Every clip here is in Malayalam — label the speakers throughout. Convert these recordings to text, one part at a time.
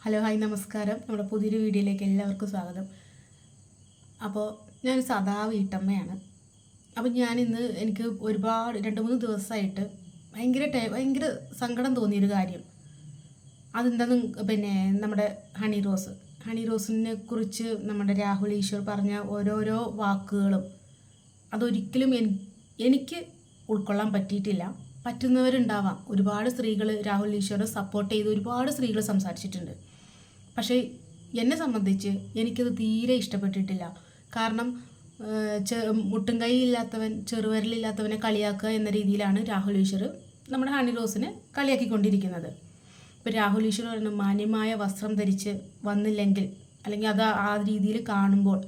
Speaker 1: ഹലോ ഹായ് നമസ്കാരം. നമ്മുടെ പുതിയൊരു വീഡിയോയിലേക്ക് എല്ലാവർക്കും സ്വാഗതം. അപ്പോൾ ഞാൻ സാധാ വീട്ടമ്മയാണ്. അപ്പോൾ ഞാനിന്ന് എനിക്ക് ഒരുപാട് 2-3 ദിവസമായിട്ട് ഭയങ്കര സങ്കടം തോന്നിയൊരു കാര്യം അതെന്താന്ന് നമ്മുടെ ഹണി റോസിനെ കുറിച്ച് നമ്മുടെ രാഹുൽ ഈശ്വർ പറഞ്ഞ ഓരോരോ വാക്കുകളും അതൊരിക്കലും എനിക്ക് ഉൾക്കൊള്ളാൻ പറ്റിയിട്ടില്ല. പറ്റുന്നവരുണ്ടാവാം. ഒരുപാട് സ്ത്രീകൾ രാഹുൽ ഈശ്വറെ സപ്പോർട്ട് ചെയ്ത് ഒരുപാട് സ്ത്രീകൾ സംസാരിച്ചിട്ടുണ്ട്. പക്ഷേ എന്നെ സംബന്ധിച്ച് എനിക്കത് തീരെ ഇഷ്ടപ്പെട്ടിട്ടില്ല. കാരണം മുട്ടും കൈ ഇല്ലാത്തവൻ ചെറുവിരലില്ലാത്തവനെ കളിയാക്കുക എന്ന രീതിയിലാണ് രാഹുൽ ഈശ്വർ നമ്മുടെ ഹണി റോസിനെ കളിയാക്കിക്കൊണ്ടിരിക്കുന്നത്. ഇപ്പോൾ രാഹുൽ ഈശ്വർ പറയുന്ന മാന്യമായ വസ്ത്രം ധരിച്ച് വന്നില്ലെങ്കിൽ അല്ലെങ്കിൽ അത് ആ രീതിയിൽ കാണുമ്പോൾ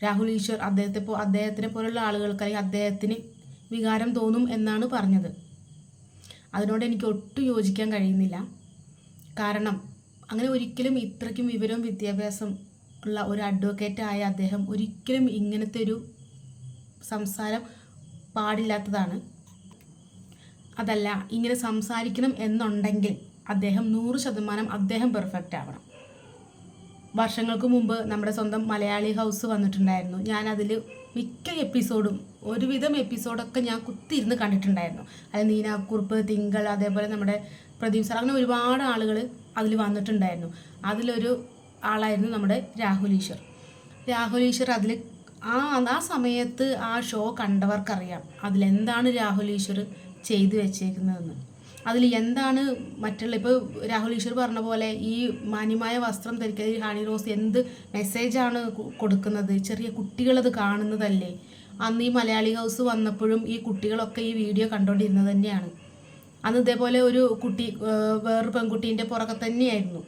Speaker 1: രാഹുൽ ഈശ്വർ അദ്ദേഹത്തിനെ പോലുള്ള ആളുകൾക്ക് അല്ലെങ്കിൽ അദ്ദേഹത്തിന് വികാരം തോന്നും എന്നാണ് പറഞ്ഞത്. അതിനോട് എനിക്ക് ഒട്ടും യോജിക്കാൻ കഴിയുന്നില്ല. കാരണം അങ്ങനെ ഒരിക്കലും ഇത്രയ്ക്കും വിവരവും വിദ്യാഭ്യാസം ഉള്ള ഒരു അഡ്വക്കേറ്റായ അദ്ദേഹം ഒരിക്കലും ഇങ്ങനത്തെ ഒരു സംസാരം പാടില്ലാത്തതാണ്. അതല്ല, ഇങ്ങനെ സംസാരിക്കണം എന്നുണ്ടെങ്കിൽ അദ്ദേഹം 100% അദ്ദേഹം പെർഫെക്റ്റ് ആവണം. വർഷങ്ങൾക്ക് മുമ്പ് നമ്മുടെ സ്വന്തം മലയാളി ഹൗസ് വന്നിട്ടുണ്ടായിരുന്നു. ഞാൻ അതിൽ മിക്ക എപ്പിസോഡും ഒരുവിധം എപ്പിസോഡൊക്കെ ഞാൻ കുത്തിയിരുന്ന് കണ്ടിട്ടുണ്ടായിരുന്നു. അത് നീനാക്കുറുപ്പ്, തിങ്കൾ, അതേപോലെ നമ്മുടെ പ്രദീപ് സാർ, അങ്ങനെ ഒരുപാട് ആളുകൾ അതിൽ വന്നിട്ടുണ്ടായിരുന്നു. അതിലൊരു ആളായിരുന്നു നമ്മുടെ രാഹുൽ ഈശ്വർ. അതിൽ ആ സമയത്ത് ആ ഷോ കണ്ടവർക്കറിയാം അതിലെന്താണ് രാഹുൽ ഈശ്വർ ചെയ്തു വെച്ചേക്കുന്നതെന്ന്. അതിൽ എന്താണ് ഇപ്പോൾ രാഹുൽ ഈശ്വർ പറഞ്ഞ പോലെ ഈ മാന്യമായ വസ്ത്രം ധരിക്കുക, ഹണി റോസ് എന്ത് മെസ്സേജാണ് കൊടുക്കുന്നത്? ചെറിയ കുട്ടികളത് കാണുന്നതല്ലേ? അന്ന് ഈ മലയാളി ഹൗസ് വന്നപ്പോഴും ഈ കുട്ടികളൊക്കെ ഈ വീഡിയോ കണ്ടുകൊണ്ടിരുന്നത് തന്നെയാണ്. അന്ന് ഇതേപോലെ ഒരു കുട്ടി വേറൊരു പെൺകുട്ടീൻ്റെ പുറകെ തന്നെയായിരുന്നു.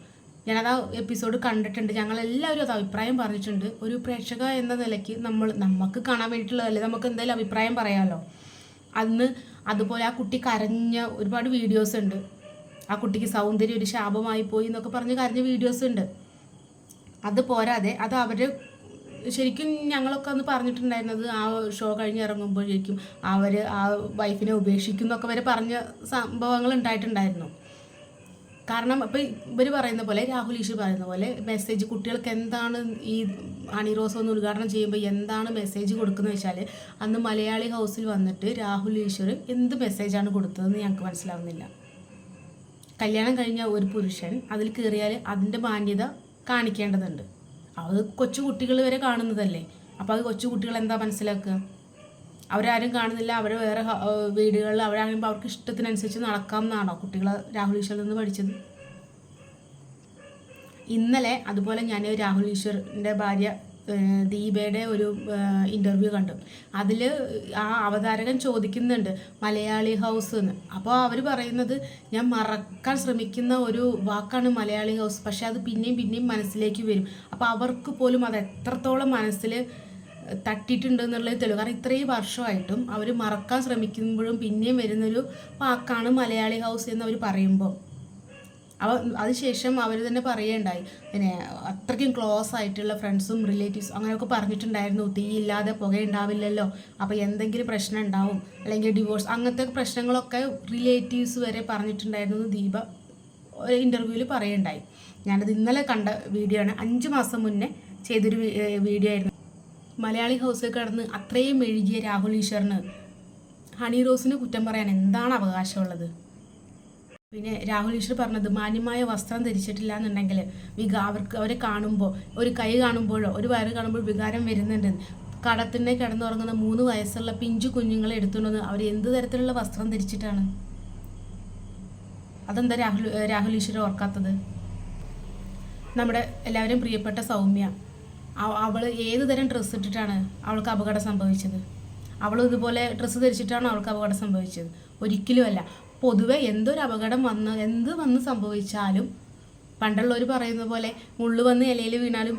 Speaker 1: ഞാനത് ആ എപ്പിസോഡ് കണ്ടിട്ടുണ്ട്. ഞങ്ങളെല്ലാവരും അത് അഭിപ്രായം പറഞ്ഞിട്ടുണ്ട്. ഒരു പ്രേക്ഷക എന്ന നിലയ്ക്ക് നമുക്ക് കാണാൻ വേണ്ടിയിട്ടുള്ളതല്ലേ, നമുക്ക് എന്തായാലും അഭിപ്രായം പറയാമല്ലോ. അന്ന് അതുപോലെ ആ കുട്ടി കരഞ്ഞ ഒരുപാട് വീഡിയോസ് ഉണ്ട്. ആ കുട്ടിക്ക് സൗന്ദര്യം ഒരു ശാപമായി പോയി എന്നൊക്കെ പറഞ്ഞ് കരഞ്ഞ വീഡിയോസ് ഉണ്ട്. അത് പോരാതെ അത് ശരിക്കും ഞങ്ങളൊക്കെ അന്ന് പറഞ്ഞിട്ടുണ്ടായിരുന്നത് ആ ഷോ കഴിഞ്ഞ് ഇറങ്ങുമ്പോഴേക്കും അവർ ആ വൈഫിനെ ഉപേക്ഷിക്കും എന്നൊക്കെ വരെ പറഞ്ഞ സംഭവങ്ങൾ ഉണ്ടായിട്ടുണ്ടായിരുന്നു. കാരണം ഇപ്പം ഇവർ പറയുന്ന പോലെ, രാഹുൽ ഈശ്വർ പറയുന്ന പോലെ മെസ്സേജ് കുട്ടികൾക്ക് എന്താണ് ഈ ഹണി റോസ് ഒന്ന് ഉദ്ഘാടനം ചെയ്യുമ്പോൾ എന്താണ് മെസ്സേജ് കൊടുക്കുന്നത് വെച്ചാൽ, അന്ന് മലയാളി ഹൗസിൽ വന്നിട്ട് രാഹുൽ ഈശ്വർ എന്ത് മെസ്സേജാണ് കൊടുത്തതെന്ന് ഞങ്ങൾക്ക് മനസ്സിലാവുന്നില്ല. കല്യാണം കഴിഞ്ഞ ഒരു പുരുഷൻ അതിൽ കയറിയാൽ അതിൻ്റെ മാന്യത കാണിക്കേണ്ടതുണ്ട്. അത് കൊച്ചു കുട്ടികൾ വരെ കാണുന്നതല്ലേ. അപ്പോൾ അത് കൊച്ചു കുട്ടികൾ എന്താ മനസ്സിലാക്കുക? അവരാരും കാണുന്നില്ല, അവർ വേറെ വീടുകളിൽ അവരാകുമ്പോൾ അവർക്ക് ഇഷ്ടത്തിനനുസരിച്ച് നടക്കാം എന്നാണോ കുട്ടികൾ രാഹുൽ ഈശ്വറിൽ നിന്ന് പഠിച്ചത്? ഇന്നലെ അതുപോലെ ഞാൻ രാഹുൽ ഈശ്വറിൻ്റെ ഭാര്യ ദീപയുടെ ഒരു ഇൻ്റർവ്യൂ കണ്ടു. അതിൽ ആ അവതാരകൻ ചോദിക്കുന്നുണ്ട് മലയാളി ഹൗസ് എന്ന്. അപ്പോൾ അവർ പറയുന്നത്, ഞാൻ മറക്കാൻ ശ്രമിക്കുന്ന ഒരു വാക്കാണ് മലയാളി ഹൗസ്, പക്ഷേ അത് പിന്നെയും മനസ്സിലേക്ക് വരും. അപ്പോൾ അവർക്ക് പോലും അത് എത്രത്തോളം മനസ്സിൽ തട്ടിയിട്ടുണ്ട് എന്നുള്ളത് തെളിവ്. കാരണം ഇത്രയും വർഷമായിട്ടും അവർ മറക്കാൻ ശ്രമിക്കുമ്പോഴും പിന്നെയും വരുന്നൊരു വാക്കാണ് മലയാളി ഹൗസ് എന്നവർ പറയുമ്പോൾ അതിനുശേഷം അവർ തന്നെ പറയുകയുണ്ടായി, അത്രയ്ക്കും ക്ലോസ് ആയിട്ടുള്ള ഫ്രണ്ട്സും റിലേറ്റീവ്സും അങ്ങനെയൊക്കെ പറഞ്ഞിട്ടുണ്ടായിരുന്നു, തീയില്ലാതെ പുകയുണ്ടാവില്ലല്ലോ, അപ്പോൾ എന്തെങ്കിലും പ്രശ്നം ഉണ്ടാവും, അല്ലെങ്കിൽ ഡിവോഴ്സ്, അങ്ങനത്തെ പ്രശ്നങ്ങളൊക്കെ റിലേറ്റീവ്സ് വരെ പറഞ്ഞിട്ടുണ്ടായിരുന്നു ദീപ ഒരു ഇൻ്റർവ്യൂവിൽ പറയുകയുണ്ടായി. ഞാനത് ഇന്നലെ കണ്ട വീഡിയോ ആണ്. 5 മാസം മുന്നേ ചെയ്തൊരു വീഡിയോ ആയിരുന്നു. മലയാളി ഹൗസിൽ കിടന്ന് അത്രയും മെഴുകിയ രാഹുൽ ഈശ്വറിന് ഹണി റോസിന് കുറ്റം പറയാൻ എന്താണ് അവകാശമുള്ളത്? പിന്നെ രാഹുൽ ഈശ്വർ പറഞ്ഞത്, മാന്യമായ വസ്ത്രം ധരിച്ചിട്ടില്ല എന്നുണ്ടെങ്കിൽ അവരെ കാണുമ്പോൾ, ഒരു കൈ കാണുമ്പോഴോ ഒരു വയറ് കാണുമ്പോൾ വികാരം വരുന്നുണ്ട്. കടത്തിനെ കിടന്നുറങ്ങുന്ന 3 വയസ്സുള്ള പിഞ്ചു കുഞ്ഞുങ്ങളെ എടുത്തുകൊണ്ട് അവർ എന്ത് തരത്തിലുള്ള വസ്ത്രം ധരിച്ചിട്ടാണ്? അതെന്താ രാഹുൽ ഈശ്വർ ഓർക്കാത്തത്? നമ്മുടെ എല്ലാവരും പ്രിയപ്പെട്ട സൗമ്യ, അവൾ ഏത് തരം ഡ്രസ്സ് ഇട്ടിട്ടാണ് അവൾക്ക് അപകടം സംഭവിച്ചത്? അവൾ ഇതുപോലെ ഡ്രസ്സ് ധരിച്ചിട്ടാണ് അവൾക്ക് അപകടം സംഭവിച്ചത്? ഒരിക്കലുമല്ല. പൊതുവെ എന്ത് വന്ന് സംഭവിച്ചാലും പണ്ടുള്ളവർ പറയുന്ന പോലെ മുള്ളു വന്ന് ഇലയിൽ വീണാലും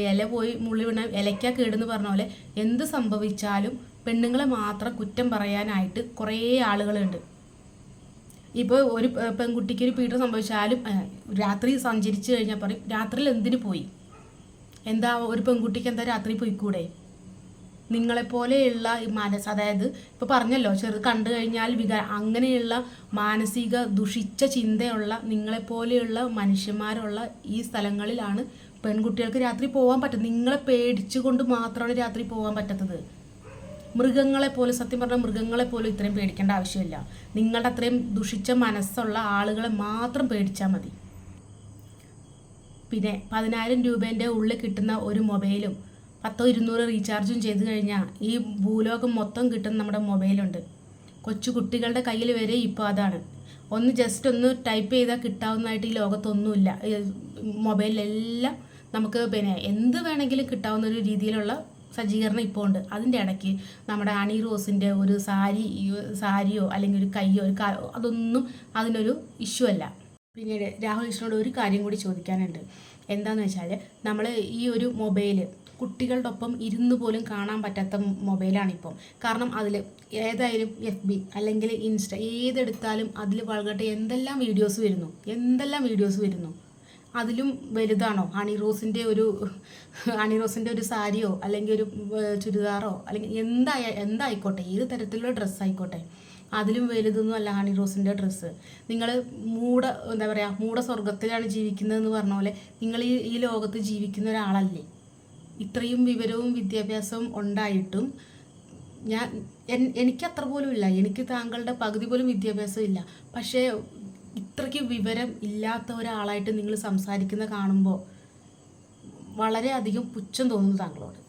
Speaker 1: ഇല പോയി മുള്ളി വീണാലും ഇലയ്ക്കാ കേടെന്ന് പറഞ്ഞ പോലെ എന്ത് സംഭവിച്ചാലും പെണ്ണുങ്ങളെ മാത്രം കുറ്റം പറയാനായിട്ട് കുറേ ആളുകളുണ്ട്. ഇപ്പോൾ ഒരു പെൺകുട്ടിക്ക് ഒരു പീഡനം സംഭവിച്ചാലും രാത്രി സഞ്ചരിച്ച് കഴിഞ്ഞാൽ പറയും, രാത്രിയിൽ എന്തിനു പോയി? എന്താ ഒരു പെൺകുട്ടിക്ക് എന്താ രാത്രി പോയിക്കൂടെ? നിങ്ങളെപ്പോലെയുള്ള അതായത് ഇപ്പോൾ പറഞ്ഞല്ലോ കണ്ടു കഴിഞ്ഞാൽ അങ്ങനെയുള്ള മാനസിക ദുഷിച്ച ചിന്തയുള്ള നിങ്ങളെപ്പോലെയുള്ള മനുഷ്യന്മാരുള്ള ഈ സ്ഥലങ്ങളിലാണ് പെൺകുട്ടികൾക്ക് രാത്രി പോകാൻ പറ്റും. നിങ്ങളെ പേടിച്ചുകൊണ്ട് മാത്രമാണ് രാത്രി പോകാൻ പറ്റാത്തത്. മൃഗങ്ങളെപ്പോലും, സത്യം പറഞ്ഞാൽ മൃഗങ്ങളെപ്പോലും ഇത്രയും പേടിക്കേണ്ട ആവശ്യമില്ല. നിങ്ങളുടെ അത്രയും ദുഷിച്ച മനസ്സുള്ള ആളുകളെ മാത്രം പേടിച്ചാൽ മതി. പിന്നെ 10,000 രൂപേൻ്റെ ഉള്ളിൽ കിട്ടുന്ന ഒരു മൊബൈലും 100-200 റീചാർജും ചെയ്ത് കഴിഞ്ഞാൽ ഈ ഭൂലോകം മൊത്തം കിട്ടുന്ന നമ്മുടെ മൊബൈലുണ്ട്. കൊച്ചു കുട്ടികളുടെ കയ്യിൽ വരെ ഇപ്പോൾ അതാണ്. ജസ്റ്റ് ഒന്ന് ടൈപ്പ് ചെയ്താൽ കിട്ടാവുന്നതായിട്ട് ഈ ലോകത്തൊന്നുമില്ല. മൊബൈലിലെല്ലാം നമുക്ക് പിന്നെ എന്ത് വേണമെങ്കിലും കിട്ടാവുന്ന ഒരു രീതിയിലുള്ള സജ്ജീകരണം ഇപ്പോൾ ഉണ്ട്. അതിൻ്റെ ഇടയ്ക്ക് നമ്മുടെ ഹണി റോസിൻ്റെ ഒരു സാരിയോ അല്ലെങ്കിൽ ഒരു കയ്യോ ഒരു അതൊന്നും അതിനൊരു ഇഷ്യൂ അല്ല. പിന്നീട് രാഹുൽ ഈശ്വറിനോട് ഒരു കാര്യം കൂടി ചോദിക്കാനുണ്ട്. എന്താണെന്ന് വെച്ചാൽ നമ്മൾ ഈ ഒരു മൊബൈല് കുട്ടികളുടെ ഒപ്പം ഇരുന്ന് പോലും കാണാൻ പറ്റാത്ത മൊബൈലാണിപ്പം. കാരണം അതിൽ ഏതായാലും FB അല്ലെങ്കിൽ ഇൻസ്റ്റ ഏതെടുത്താലും അതിൽ വളകട്ടെ എന്തെല്ലാം വീഡിയോസ് വരുന്നു. അതിലും വലുതാണോ ഹണി റോസിൻ്റെ ഒരു സാരിയോ അല്ലെങ്കിൽ ഒരു ചുരിദാറോ അല്ലെങ്കിൽ എന്തായിക്കോട്ടെ, ഏത് തരത്തിലുള്ള ഡ്രസ്സായിക്കോട്ടെ, അതിലും വലുതൊന്നും അല്ല ഹണി റോസിൻ്റെ ഡ്രസ്സ്. നിങ്ങൾ മൂട സ്വർഗത്തിലാണ് ജീവിക്കുന്നതെന്ന് പറഞ്ഞ പോലെ നിങ്ങൾ ഈ ലോകത്ത് ജീവിക്കുന്ന ഒരാളല്ലേ. ഇത്രയും വിവരവും വിദ്യാഭ്യാസവും ഉണ്ടായിട്ടും എനിക്ക് അത്ര പോലും ഇല്ല. എനിക്ക് താങ്കളുടെ പകുതി പോലും വിദ്യാഭ്യാസം ഇല്ല. പക്ഷേ ഇത്രയ്ക്ക് വിവരം ഇല്ലാത്ത ഒരാളായിട്ട് നിങ്ങൾ സംസാരിക്കുന്ന കാണുമ്പോൾ വളരെയധികം പുച്ഛം തോന്നുന്നു താങ്കളോട്.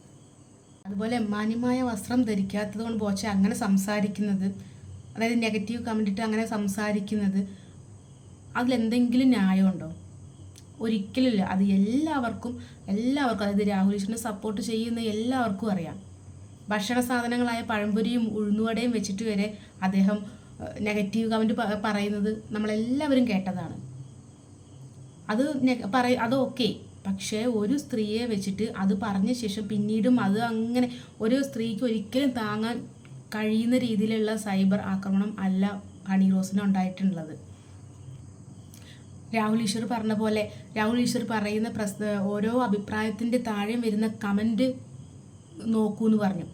Speaker 1: അതുപോലെ മാന്യമായ വസ്ത്രം ധരിക്കാത്തത് കൊണ്ട് ബോച്ച അങ്ങനെ സംസാരിക്കുന്നത്, അതായത് നെഗറ്റീവ് കമൻ്റ് ഇട്ട് അങ്ങനെ സംസാരിക്കുന്നത്, അതിലെന്തെങ്കിലും ന്യായമുണ്ടോ? ഒരിക്കലുമില്ല. അത് എല്ലാവർക്കും അതായത് രാഹുൽ ഈശ്വറിനെ സപ്പോർട്ട് ചെയ്യുന്ന എല്ലാവർക്കും അറിയാം. ഭക്ഷണ സാധനങ്ങളായ പഴംപൊരിയും ഉഴുന്നുവടയും വെച്ചിട്ട് വരെ അദ്ദേഹം നെഗറ്റീവ് കമൻറ്റ് പറയുന്നത് നമ്മളെല്ലാവരും കേട്ടതാണ്. അത് ഓക്കെ. പക്ഷേ ഒരു സ്ത്രീയെ വെച്ചിട്ട് അത് പറഞ്ഞ ശേഷം പിന്നീടും അത് അങ്ങനെ ഒരു സ്ത്രീക്ക് ഒരിക്കലും താങ്ങാൻ കഴിയുന്ന രീതിയിലുള്ള സൈബർ ആക്രമണം അല്ല ഹണി റോസിന് ഉണ്ടായിട്ടുള്ളത്. രാഹുൽ ഈശ്വർ പറഞ്ഞ പോലെ രാഹുൽ ഈശ്വർ പറയുന്ന ഓരോ അഭിപ്രായത്തിൻ്റെ താഴെ വരുന്ന കമൻറ്റ് നോക്കൂ എന്ന് പറഞ്ഞു.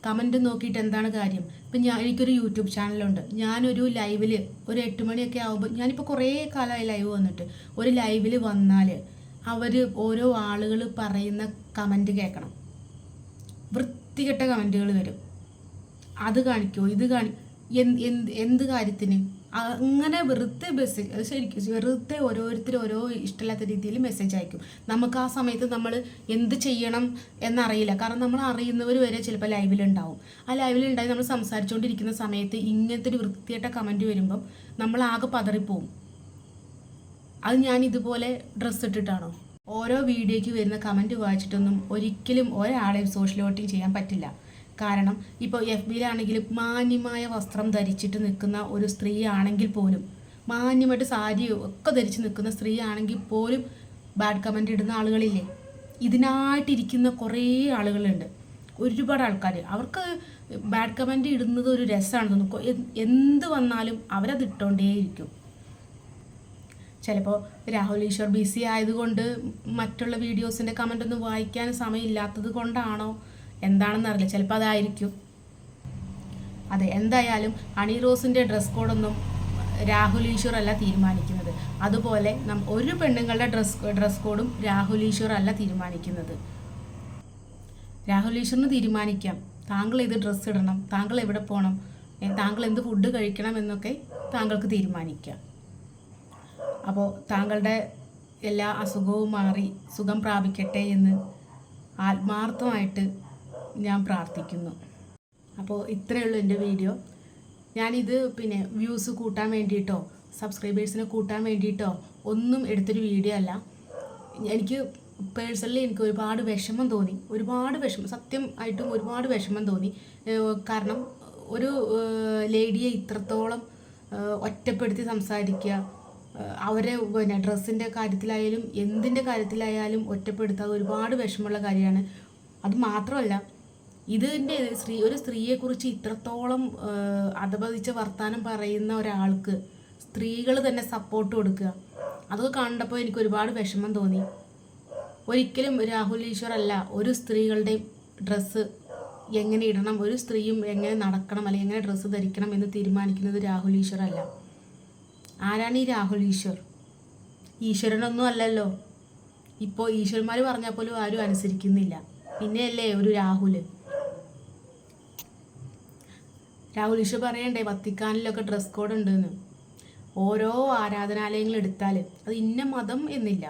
Speaker 1: കമൻറ്റ് നോക്കിയിട്ട് എന്താണ് കാര്യം? ഇപ്പം എനിക്കൊരു യൂട്യൂബ് ചാനലുണ്ട്. ഞാനൊരു ലൈവിൽ ഒരു 8 മണിയൊക്കെ ആകുമ്പോൾ, ഞാനിപ്പോൾ കുറേ കാലമായി ലൈവ് വന്നിട്ട്, ഒരു ലൈവിൽ വന്നാൽ ഓരോ ആളുകൾ പറയുന്ന കമൻറ്റ് കേൾക്കണം. വൃത്തികെട്ട കമൻറ്റുകൾ വരും. അത് കാണിക്കുമോ, ഇത് എന്ത് കാര്യത്തിന്? അങ്ങനെ വെറുതെ മെസ്സേജ്, ശരിക്കും വെറുതെ ഓരോരുത്തർ ഓരോ ഇഷ്ടമില്ലാത്ത രീതിയിൽ മെസ്സേജ് അയക്കും. നമുക്ക് ആ സമയത്ത് നമ്മൾ എന്ത് ചെയ്യണം എന്നറിയില്ല. കാരണം നമ്മൾ അറിയുന്നവർ വരെ ചിലപ്പോൾ ലൈവിലുണ്ടാവും. ആ ലൈവിലുണ്ടായി നമ്മൾ സംസാരിച്ചുകൊണ്ടിരിക്കുന്ന സമയത്ത് ഇങ്ങനത്തെ ഒരു വൃത്തിയായിട്ട കമൻറ്റ് വരുമ്പം നമ്മൾ ആകെ പതറിപ്പോവും. അത് ഞാൻ ഇതുപോലെ ഡ്രസ്സ് ഇട്ടിട്ടാണോ? ഓരോ വീഡിയോയ്ക്ക് വരുന്ന കമൻറ്റ് വായിച്ചിട്ടൊന്നും ഒരിക്കലും ഒരാളെയും സോഷ്യൽ വോട്ടിങ് ചെയ്യാൻ പറ്റില്ല. കാരണം ഇപ്പോൾ FBയിലാണെങ്കിലും മാന്യമായ വസ്ത്രം ധരിച്ചിട്ട് നിൽക്കുന്ന ഒരു സ്ത്രീ ആണെങ്കിൽ പോലും, മാന്യമായിട്ട് സാരിയോ ഒക്കെ ധരിച്ച് നിൽക്കുന്ന സ്ത്രീ ആണെങ്കിൽ പോലും ബാഡ് കമൻറ്റ് ഇടുന്ന ആളുകളില്ലേ? ഇതിനായിട്ടിരിക്കുന്ന കുറേ ആളുകളുണ്ട്, ഒരുപാട് ആൾക്കാർ. അവർക്ക് ബാഡ് കമൻറ്റ് ഇടുന്നത് ഒരു രസമാണ് തോന്നുന്നു. എന്ത് വന്നാലും അവരത് ഇട്ടുകൊണ്ടേയിരിക്കും. ചിലപ്പോൾ രാഹുൽ ഈശ്വർ ബിസി ആയതുകൊണ്ട് മറ്റുള്ള വീഡിയോസിൻ്റെ കമൻറ്റൊന്നും വായിക്കാൻ സമയമില്ലാത്തത് കൊണ്ടാണോ എന്താണെന്ന് അറിയില്ല. ചിലപ്പോൾ അതായിരിക്കും. അതെ, എന്തായാലും ഹണി റോസിൻ്റെ ഡ്രസ് കോഡൊന്നും രാഹുൽ ഈശ്വർ അല്ല തീരുമാനിക്കുന്നത്. അതുപോലെ ഒരു പെണ്ണുങ്ങളുടെ ഡ്രസ് കോഡും രാഹുൽ ഈശ്വർ അല്ല തീരുമാനിക്കുന്നത്. രാഹുൽ ഈശ്വറിന് തീരുമാനിക്കാം താങ്കൾ ഏത് ഡ്രസ്സ് ഇടണം, താങ്കൾ എവിടെ പോകണം, താങ്കൾ എന്ത് ഫുഡ് കഴിക്കണം എന്നൊക്കെ താങ്കൾക്ക് തീരുമാനിക്കാം. അപ്പോൾ താങ്കളുടെ എല്ലാ അസുഖവും മാറി സുഖം പ്രാപിക്കട്ടെ എന്ന് ആത്മാർത്ഥമായിട്ട് ഞാൻ പ്രാർത്ഥിക്കുന്നു. അപ്പോൾ ഇത്രയേ ഉള്ളൂ എൻ്റെ വീഡിയോ. ഞാനിത് വ്യൂസ് കൂട്ടാൻ വേണ്ടിയിട്ടോ സബ്സ്ക്രൈബേഴ്സിനെ കൂട്ടാൻ വേണ്ടിയിട്ടോ ഒന്നും എടുത്തൊരു വീഡിയോ അല്ല. എനിക്ക് പേഴ്സണലി ഒരുപാട് വിഷമം തോന്നി, സത്യം ആയിട്ടും ഒരുപാട് വിഷമം തോന്നി. കാരണം ഒരു ലേഡിയെ ഇത്രത്തോളം ഒറ്റപ്പെടുത്തി സംസാരിക്കുക, അവരെ ഡ്രസ്സിൻ്റെ കാര്യത്തിലായാലും എന്തിൻ്റെ കാര്യത്തിലായാലും ഒറ്റപ്പെടുത്താൻ ഒരുപാട് വിഷമമുള്ള കാര്യമാണ്. അത് മാത്രമല്ല, ഒരു സ്ത്രീയെക്കുറിച്ച് ഇത്രത്തോളം അധപതിച്ച വർത്താനം പറയുന്ന ഒരാൾക്ക് സ്ത്രീകൾ തന്നെ സപ്പോർട്ട് കൊടുക്കുക, അതൊക്കെ കണ്ടപ്പോൾ എനിക്ക് ഒരുപാട് വിഷമം തോന്നി. ഒരിക്കലും രാഹുൽ ഈശ്വർ അല്ല ഒരു സ്ത്രീകളുടെയും ഡ്രസ്സ് എങ്ങനെ ഇടണം, ഒരു സ്ത്രീയും എങ്ങനെ നടക്കണം അല്ലെങ്കിൽ എങ്ങനെ ഡ്രസ്സ് ധരിക്കണം എന്ന് തീരുമാനിക്കുന്നത് രാഹുൽ ഈശ്വർ അല്ല. ആരാണ് ഈ രാഹുൽ ഈശ്വർ? ഈശ്വരനൊന്നും അല്ലല്ലോ. ഇപ്പോൾ ഈശ്വരന്മാർ പറഞ്ഞാൽ പോലും ആരും അനുസരിക്കുന്നില്ല, പിന്നെയല്ലേ ഒരു രാഹുൽ ഈശ്വർ പറയണ്ടേ വത്തിക്കാനിലൊക്കെ ഡ്രസ് കോഡ് ഉണ്ടെന്ന്. ഓരോ ആരാധനാലയങ്ങൾ എടുത്താൽ അത് ഇന്ന മതം എന്നില്ല,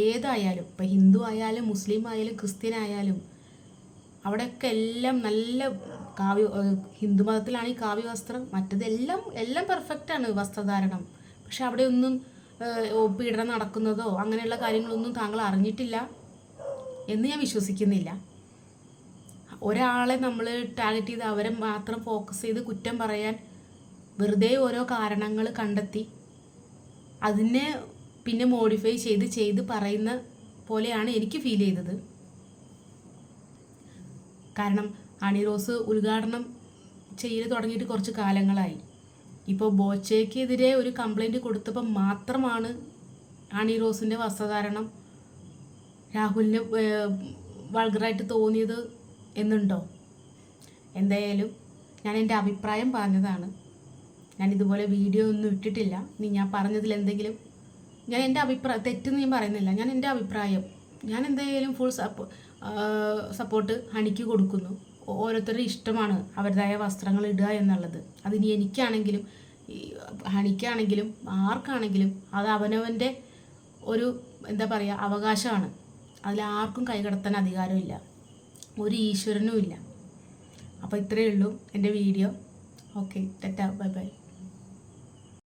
Speaker 1: ഏതായാലും ഇപ്പം ഹിന്ദു ആയാലും മുസ്ലിം ആയാലും ക്രിസ്ത്യൻ ആയാലും അവിടെയൊക്കെ എല്ലാം നല്ല ഹിന്ദു മതത്തിലാണ് ഈ കാവ്യ വസ്ത്രം, മറ്റതെല്ലാം പെർഫെക്റ്റാണ് വസ്ത്രധാരണം. പക്ഷെ അവിടെ ഒന്നും പീഡനം നടക്കുന്നതോ അങ്ങനെയുള്ള കാര്യങ്ങളൊന്നും താങ്കൾ അറിഞ്ഞിട്ടില്ല എന്ന് ഞാൻ വിശ്വസിക്കുന്നില്ല. ഒരാളെ നമ്മൾ ടാർഗറ്റ് ചെയ്ത് അവരെ മാത്രം ഫോക്കസ് ചെയ്ത് കുറ്റം പറയാൻ വെറുതെ ഓരോ കാരണങ്ങൾ കണ്ടെത്തി അതിനെ പിന്നെ മോഡിഫൈ ചെയ്ത് പറയുന്ന പോലെയാണ് എനിക്ക് ഫീൽ ചെയ്തത്. കാരണം ഹണി റോസ് ഉദ്ഘാടനം ചെയ്ത് തുടങ്ങിയിട്ട് കുറച്ച് കാലങ്ങളായി. ഇപ്പോൾ ബോച്ചയ്ക്കെതിരെ ഒരു കംപ്ലൈൻറ്റ് കൊടുത്തപ്പോൾ മാത്രമാണ് ഹണി റോസിൻ്റെ വസ്ത്രധാരണം രാഹുലിന് വൾഗറായിട്ട് തോന്നിയത് എന്നുണ്ടോ? എന്തായാലും ഞാൻ എൻ്റെ അഭിപ്രായം പറഞ്ഞതാണ്. ഞാൻ ഇതുപോലെ വീഡിയോ ഒന്നും ഇട്ടിട്ടില്ല. ഞാൻ പറഞ്ഞതിൽ എന്തെങ്കിലും ഞാൻ എൻ്റെ അഭിപ്രായം തെറ്റെന്ന് ഞാൻ പറയുന്നില്ല. ഞാൻ എൻ്റെ അഭിപ്രായം ഞാൻ എന്തായാലും ഫുൾ സപ്പോർട്ട് ഹണിക്ക് കൊടുക്കുന്നു. ഓരോരുത്തരുടെ ഇഷ്ടമാണ് അവരുടേതായ വസ്ത്രങ്ങൾ ഇടുക എന്നുള്ളത്. അതിനി എനിക്കാണെങ്കിലും ഹണിക്കാണെങ്കിലും ആർക്കാണെങ്കിലും അത് അവനവൻ്റെ ഒരു എന്താ പറയുക അവകാശമാണ്. അതിലാർക്കും കൈകടത്താൻ അധികാരമില്ല, ഒരു ഈശ്വരനും ഇല്ല. അപ്പോൾ ഇത്രയേ ഉള്ളൂ എൻ്റെ video. Okay, Tata, bye bye.